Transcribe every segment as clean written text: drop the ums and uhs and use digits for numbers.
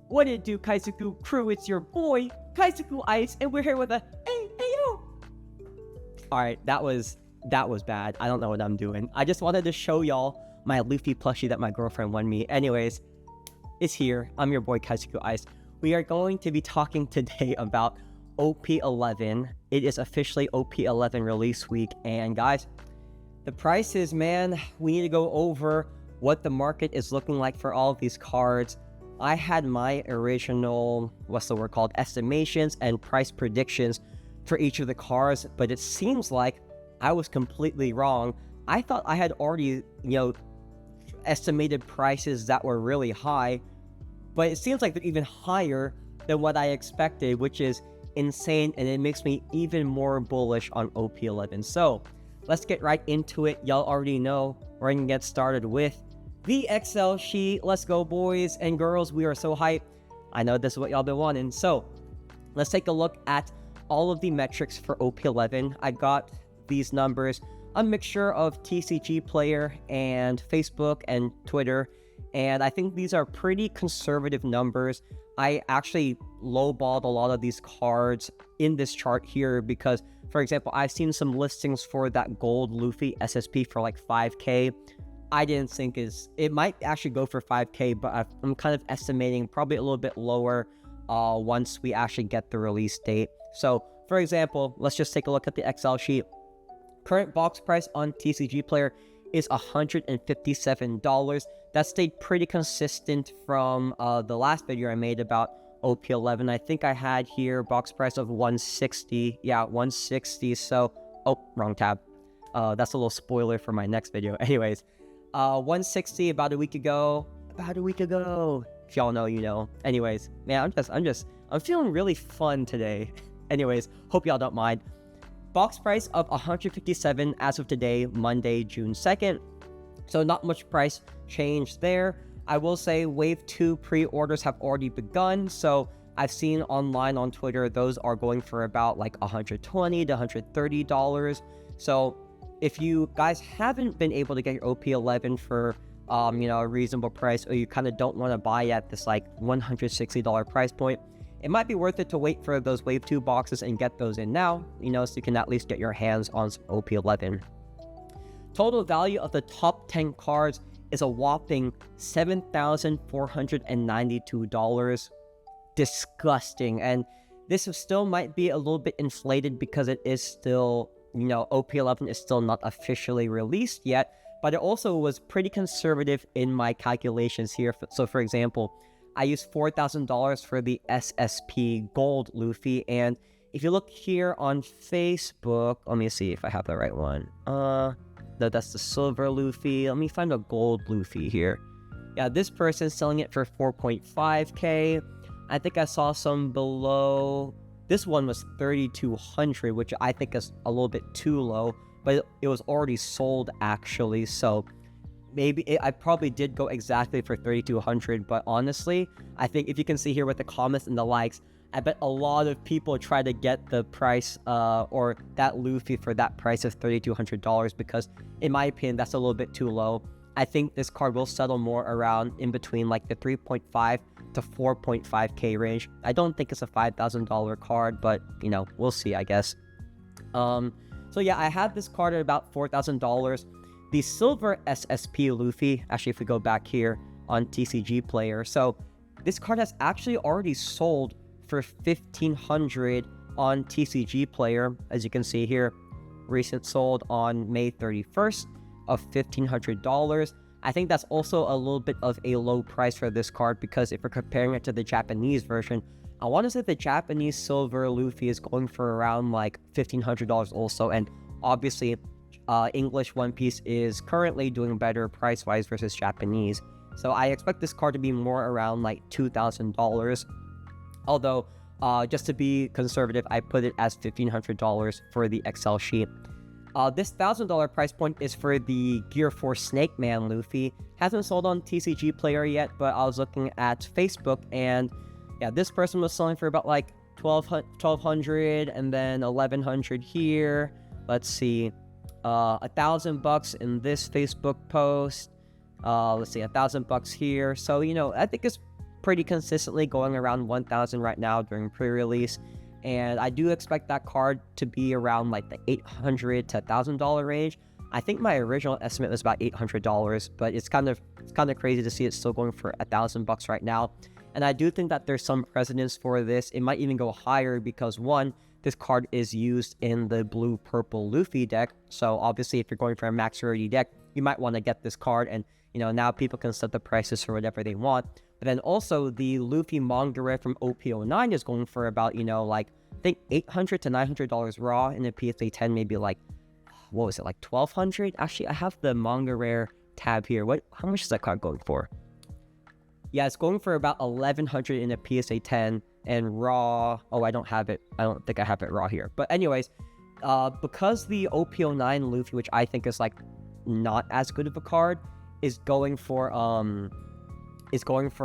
What it do, Kaizoku crew? It's your boy, Kaizoku Ice, and we're here with a hey yo. Alright, that was bad. I don't know what I'm doing. I just wanted to show y'all my Luffy plushie that my girlfriend won me. Anyways, it's here. I'm your boy, Kaizoku Ice. We are going to be talking today about OP-11. It is officially OP-11 release week, and guys, the prices, man, we need to go over what the market is looking like for all of these cards. I had my original, estimations and price predictions for each of the cards, but it seems like I was completely wrong. I thought I had already, estimated prices that were really high, but it seems like they're even higher than what I expected, which is insane, and it makes me even more bullish on OP-11. So let's get right into it. Y'all already know we're gonna get started with the Excel sheet. Let's go, boys and girls. We are so hyped. I know this is what y'all been wanting. So let's take a look at all of the metrics for OP-11. I got these numbers, a mixture of TCG player and Facebook and Twitter, and I think these are pretty conservative numbers. I actually lowballed a lot of these cards in this chart here because, for example, I've seen some listings for that gold Luffy SSP for like 5k. I didn't think it might actually go for 5k, but I'm kind of estimating probably a little bit lower once we actually get the release date. So, for example, let's just take a look at the Excel sheet. Current box price on TCG Player is $157. That stayed pretty consistent from the last video I made about OP-11. I think I had here box price of 160. Yeah, 160. So, oh, wrong tab. That's a little spoiler for my next video. Anyways, 160 about a week ago. If y'all know, you know. Anyways, man, I'm feeling really fun today. Anyways, hope y'all don't mind. Box price of 157 as of today, Monday, June 2nd. So not much price change there. I will say Wave 2 pre-orders have already begun. So I've seen online on Twitter, those are going for about like $120 to $130. So if you guys haven't been able to get your OP-11 for a reasonable price, or you kind of don't want to buy at this like $160 price point, it might be worth it to wait for those Wave 2 boxes and get those in now, so you can at least get your hands on some OP-11. Total value of the top 10 cards is a whopping $7,492. Disgusting. And this still might be a little bit inflated because it is still, OP-11 is still not officially released yet, but it also was pretty conservative in my calculations here. So for example, I used $4,000 for the SSP Gold Luffy, and if you look here on Facebook, let me see if I have the right one. No, that's the Silver Luffy. Let me find a Gold Luffy here. Yeah, this person's selling it for 4.5k. I think I saw some below. This one was 3,200, which I think is a little bit too low, but it was already sold actually, so maybe I probably did go exactly for 3,200, but honestly, I think if you can see here with the comments and the likes, I bet a lot of people try to get the price or that Luffy for that price of $3,200 because, in my opinion, that's a little bit too low. I think this card will settle more around in between like the 3.5 to 4.5k range. I don't think it's a $5,000 card, but we'll see, I guess. So yeah, I have this card at about $4,000. The Silver SSP Luffy, actually if we go back here on TCG Player, so this card has actually already sold for $1,500 on TCG Player, as you can see here. Recent sold on May 31st of $1,500. I think that's also a little bit of a low price for this card because if we're comparing it to the Japanese version, I want to say the Japanese Silver Luffy is going for around like $1,500 also, and obviously English One Piece is currently doing better price-wise versus Japanese. So I expect this card to be more around like $2,000. Although, just to be conservative, I put it as $1,500 for the Excel sheet. This $1,000 price point is for the Gear 4 Snake Man Luffy. Hasn't sold on TCG Player yet, but I was looking at Facebook, and yeah, this person was selling for about like $1,200 and then $1,100 here. Let's see. $1,000 in this Facebook post. Let's see, $1,000 here. So, I think it's pretty consistently going around 1,000 right now during pre-release, and I do expect that card to be around like the $800 to $1,000 range. I think my original estimate was about $800, but it's kind of crazy to see it still going for $1,000 right now. And I do think that there's some precedence for this. It might even go higher because, one, this card is used in the blue-purple Luffy deck. So obviously, if you're going for a max rarity deck, you might want to get this card. And, you know, now people can set the prices for whatever they want. But then also, the Luffy manga rare from OP-09 is going for about, you know, like, I think $800 to $900 raw. In a PSA 10, maybe like, what was it, like $1,200? Actually, I have the manga rare tab here. How much is that card going for? Yeah, it's going for about $1,100 in a PSA 10, and raw. Oh, I don't have it. I don't think I have it raw here. But anyways, because the OP-09 Luffy, which I think is like not as good of a card, is going for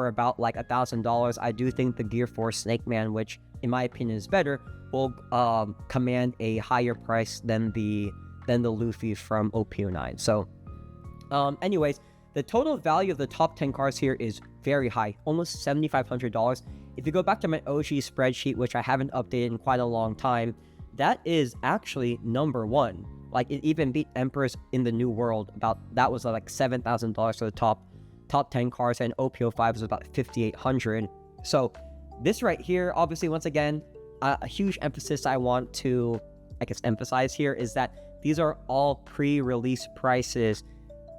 about like $1,000. I do think the Gear 4 Snake Man, which in my opinion is better, will command a higher price than the Luffy from OP-09. So, anyways, the total value of the top 10 cards here is very high, almost $7,500. If you go back to my OG spreadsheet, which I haven't updated in quite a long time, that is actually number one. Like, it even beat Emperors in the New World. That was like $7,000 for the top 10 cards, and OP-05 was about $5,800. So this right here, obviously, once again, a huge emphasis I want to, I guess, emphasize here is that these are all pre-release prices.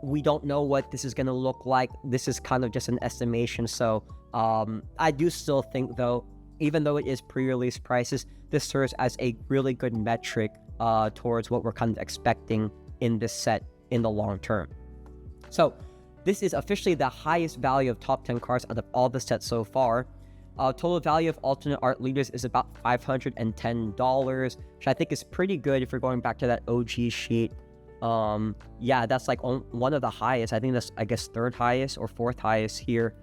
We don't know what this is going to look like. This is kind of just an estimation. So I do still think, though, even though it is pre-release prices, this serves as a really good metric towards what we're kind of expecting in this set in the long term. So this is officially the highest value of top 10 cards out of all the sets so far. Total value of alternate art leaders is about $510, which I think is pretty good if you're going back to that OG sheet. Yeah, that's like one of the highest. I think that's, I guess, third highest or fourth highest here,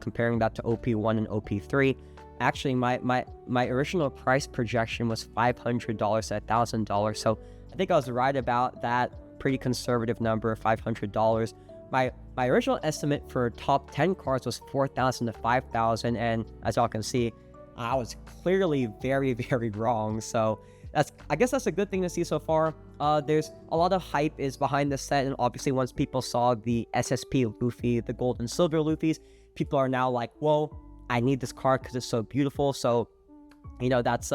comparing that to OP-1 and OP-3. Actually, my original price projection was $500 to $1,000, so I think I was right about that pretty conservative number of $500. My original estimate for top 10 cards was $4,000 to $5,000, and as y'all can see, I was clearly very, very wrong. So I guess that's a good thing to see so far. There's a lot of hype is behind this set, and obviously once people saw the SSP Luffy, the gold and silver Luffys, people are now like, whoa, I need this card because it's so beautiful. So, you know, that's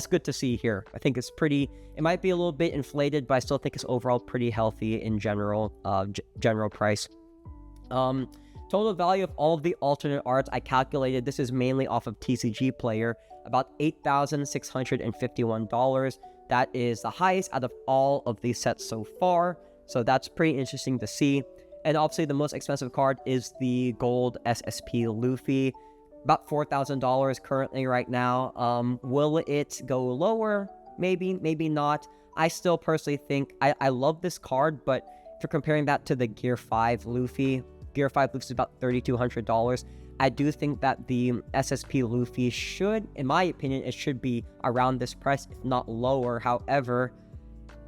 good to see here. I think it's pretty, it might be a little bit inflated, but I still think it's overall pretty healthy in general, general price. Total value of all of the alternate arts, I calculated, this is mainly off of TCG Player, about $8,651. That is the highest out of all of these sets so far. So that's pretty interesting to see. And obviously the most expensive card is the gold SSP Luffy, about $4,000 currently right now. Will it go lower? Maybe, maybe not. I still personally think, I love this card, but if you're comparing that to the Gear 5 Luffy, Gear 5 Luffy is about $3,200. I do think that the SSP Luffy should, in my opinion, it should be around this price, if not lower. However,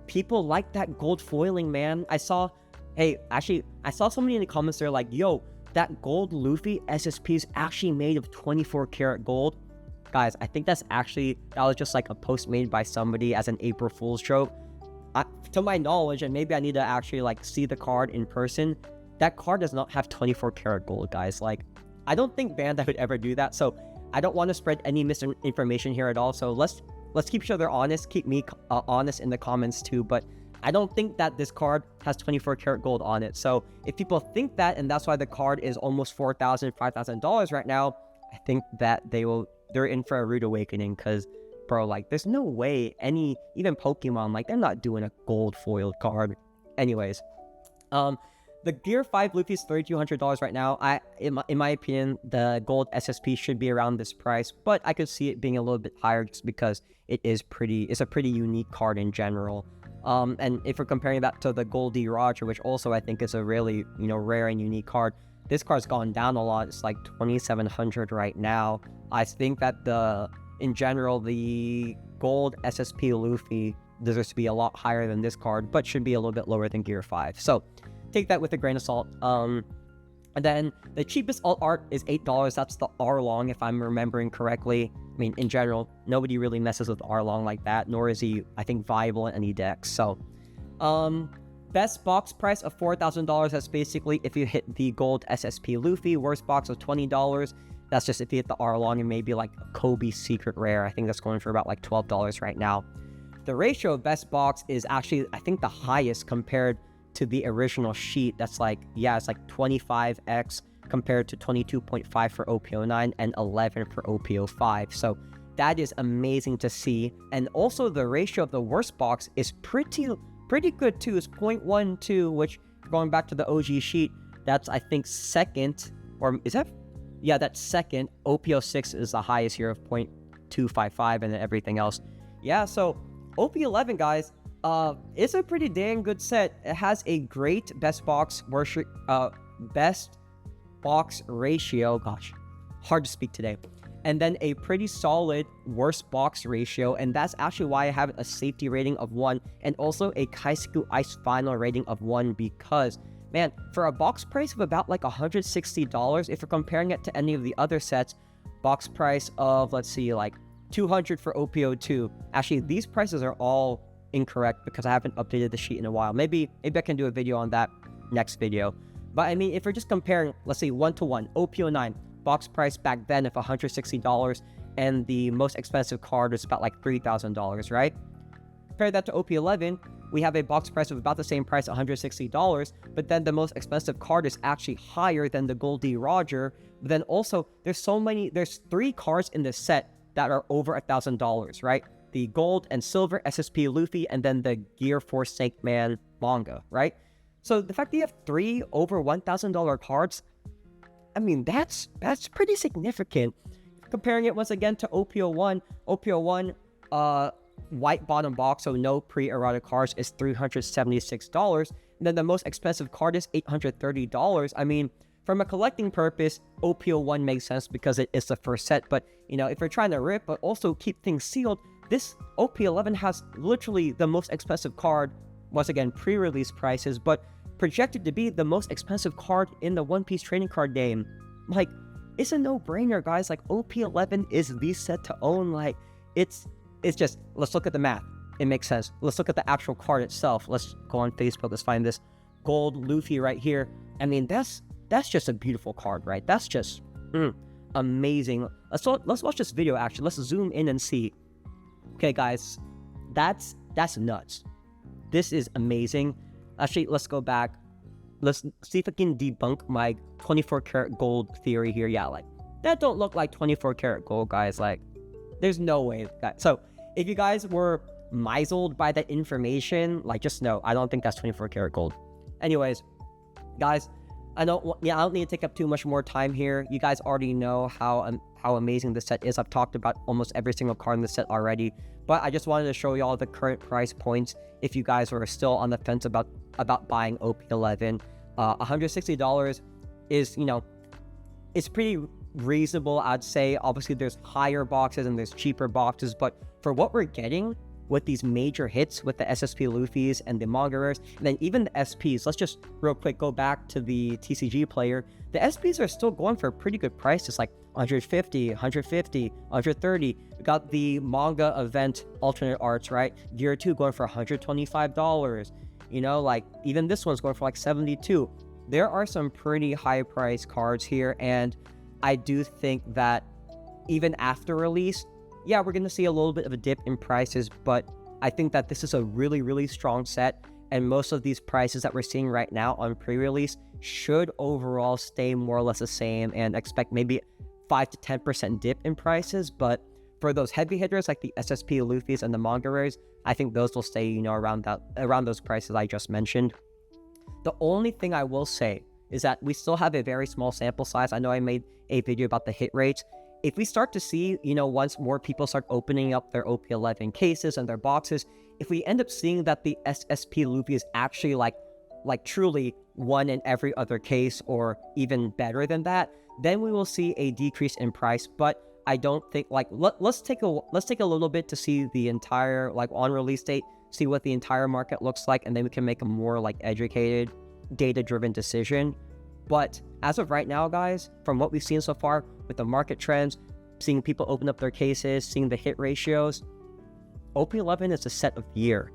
people like that gold foiling, man. I saw somebody in the comments, they're like, yo, that gold Luffy SSP is actually made of 24 karat gold. Guys, I think that was just like a post made by somebody as an April Fool's joke. To my knowledge, and maybe I need to actually like see the card in person, that card does not have 24 karat gold, guys. Like, I don't think Bandai would ever do that. So I don't want to spread any misinformation here at all. So let's keep each other honest. Keep me honest in the comments too. But I don't think that this card has 24 karat gold on it. So if people think that, and that's why the card is almost $4,000, $5,000 right now, I think that they're in for a rude awakening. Because, bro, like, there's no way even Pokemon, like, they're not doing a gold foiled card. Anyways, the Gear 5 Luffy is $3,200 right now. In my opinion, the gold SSP should be around this price, but I could see it being a little bit higher just because it's a pretty unique card in general. And if we're comparing that to the Goldie Roger, which also I think is a really, you know, rare and unique card, this card's gone down a lot. It's like $2,700 right now. I think that in general, the gold SSP Luffy deserves to be a lot higher than this card, but should be a little bit lower than Gear 5. So take that with a grain of salt. And then the cheapest alt art is $8. That's the R-Long, if I'm remembering correctly. I mean, in general, nobody really messes with R-Long like that, nor is he, I think, viable in any deck. So, best box price of $4,000. That's basically if you hit the gold SSP Luffy. Worst box of $20. That's just if you hit the R-Long and maybe like a Kobe Secret Rare. I think that's going for about like $12 right now. The ratio of best box is actually, I think, the highest compared to the original sheet. That's like, yeah, it's like 25x compared to 22.5 for OP-09 and 11 for OP-05. So that is amazing to see. And also the ratio of the worst box is pretty good too. It's 0.12, which going back to the OG sheet, that's I think second, or is that? Yeah, that's second. OP-06 is the highest here of 0.255, and then everything else. Yeah, so OP-11, guys, it's a pretty dang good set. It has a great best box ratio. Gosh, hard to speak today. And then a pretty solid worst box ratio, and that's actually why I have a safety rating of 1 and also a Kaizoku Ice Final rating of 1, because, man, for a box price of about like $160, if you're comparing it to any of the other sets, box price of, let's see, like $200 for OP-02. Actually, these prices are all incorrect because I haven't updated the sheet in a while. Maybe I can do a video on that next video. But I mean, if we're just comparing, let's say 1-to-1, OP-09, box price back then of $160, and the most expensive card was about like $3,000, right? Compare that to OP-11, we have a box price of about the same price, $160, but then the most expensive card is actually higher than the Goldie Roger. But then also, there's 3 cards in this set that are over $1,000, right? The gold and silver SSP Luffy, and then the Gear Force Snake Man manga, right? So the fact that you have 3 over $1,000 cards, I mean, that's pretty significant. Comparing it once again to OP-01, white bottom box, so no pre-errata cards, is $376. And then the most expensive card is $830. I mean, from a collecting purpose, OP-01 makes sense because it is the first set. But, you know, if you're trying to rip but also keep things sealed, this OP-11 has literally the most expensive card, once again, pre-release prices, but projected to be the most expensive card in the One Piece trading card game. Like, it's a no-brainer, guys. Like, OP-11 is the set to own. Like, it's just, let's look at the math. It makes sense. Let's look at the actual card itself. Let's go on Facebook. Let's find this gold Luffy right here. I mean, that's just a beautiful card, right? That's just amazing. Let's watch this video, actually. Let's zoom in and see. Okay, guys, that's nuts. This is amazing. Actually, let's go back. Let's see if I can debunk my 24 karat gold theory here. Yeah, like, that don't look like 24 karat gold, guys. Like, there's no way. So, if you guys were misled by that information, like, just know, I don't think that's 24 karat gold. Anyways, guys, I don't need to take up too much more time here. You guys already know how amazing this set is. I've talked about almost every single card in the set already, but I just wanted to show y'all the current price points if you guys were still on the fence about buying OP-11. $160 is, you know, it's pretty reasonable, I'd say. Obviously, there's higher boxes and there's cheaper boxes, but for what we're getting with these major hits with the SSP Luffy's and the manga rares, and then even the SPs, let's just real quick go back to the TCG player. The SPs are still going for a pretty good price. It's like 150, 150, 130. We got the manga event alternate arts, right? Gear 2 going for $125. You know, like, even this one's going for like 72. There are some pretty high price cards here, and I do think that even after release, yeah, we're going to see a little bit of a dip in prices, but I think that this is a really, really strong set, and most of these prices that we're seeing right now on pre-release should overall stay more or less the same, and expect maybe 5 to 10% dip in prices. But for those heavy hitters like the SSP Luffy's and the manga rares, I think those will stay, you know, around those prices I just mentioned. The only thing I will say is that we still have a very small sample size. I know I made a video about the hit rates. If we start to see, you know, once more people start opening up their OP-11 cases and their boxes, if we end up seeing that the SSP Luffy is actually like truly one in every other case, or even better than that, then we will see a decrease in price. But I don't think, like, let's take a little bit to see the entire, like, on release date, see what the entire market looks like, and then we can make a more like educated, data-driven decision. But as of right now, guys, from what we've seen so far with the market trends, seeing people open up their cases, seeing the hit ratios, OP-11 is a set of year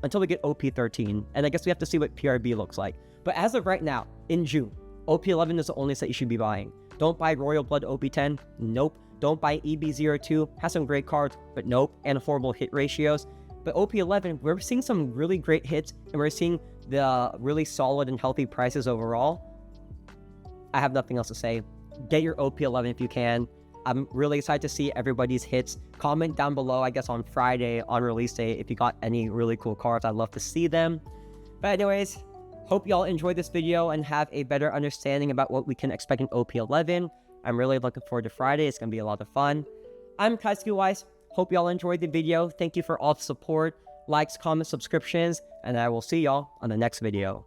until we get OP-13. And I guess we have to see what PRB looks like. But as of right now, in June, OP-11 is the only set you should be buying. Don't buy Royal Blood OP-10. Nope. Don't buy EB-02. Has some great cards, but nope. And horrible hit ratios. But OP-11, we're seeing some really great hits, and we're seeing the really solid and healthy prices overall. I have nothing else to say. Get your OP-11 if you can. I'm really excited to see everybody's hits. Comment down below, I guess on Friday, on release day, if you got any really cool cards. I'd love to see them. But anyways, hope y'all enjoyed this video and have a better understanding about what we can expect in OP-11. I'm really looking forward to Friday. It's going to be a lot of fun. I'm Kaizoku. Hope y'all enjoyed the video. Thank you for all the support, likes, comments, subscriptions, and I will see y'all on the next video.